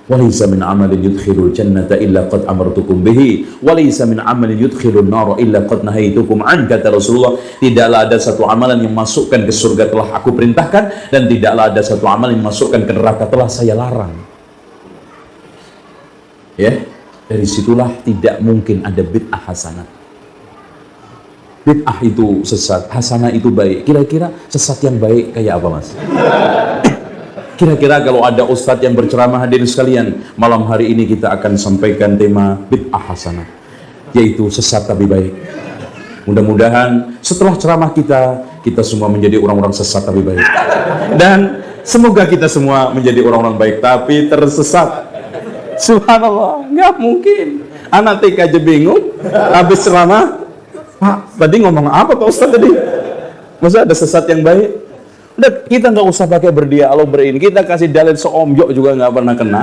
Walaysa min amalin yudkhilul jannata illa qad amartukum bihi, walaysa min amalin yudkhilun nara illa qad nahaitukum an, kata Rasulullah. Tidaklah ada satu amalan yang masukkan ke surga telah aku perintahkan, dan tidaklah ada satu amalan yang masukkan ke neraka telah saya larang. Ya, dari situlah tidak mungkin ada bid'ah hasanah. Bid'ah itu sesat, hasanah itu baik. Kira-kira sesat yang baik kayak apa, Mas? Kira-kira kalau ada ustadz yang berceramah, hadirin sekalian, malam hari ini kita akan sampaikan tema bid'ah hasanah, yaitu sesat tapi baik. Mudah-mudahan setelah ceramah kita semua menjadi orang-orang sesat tapi baik. Dan semoga kita semua menjadi orang-orang baik tapi tersesat. Subhanallah, nggak mungkin. Anak TK aja bingung, habis ceramah, Pak, tadi ngomong apa Pak Ustadz tadi? Masa ada sesat yang baik? Udah, kita nggak usah pakai berdialog berini, kita kasih dalil seomyok juga nggak pernah kena.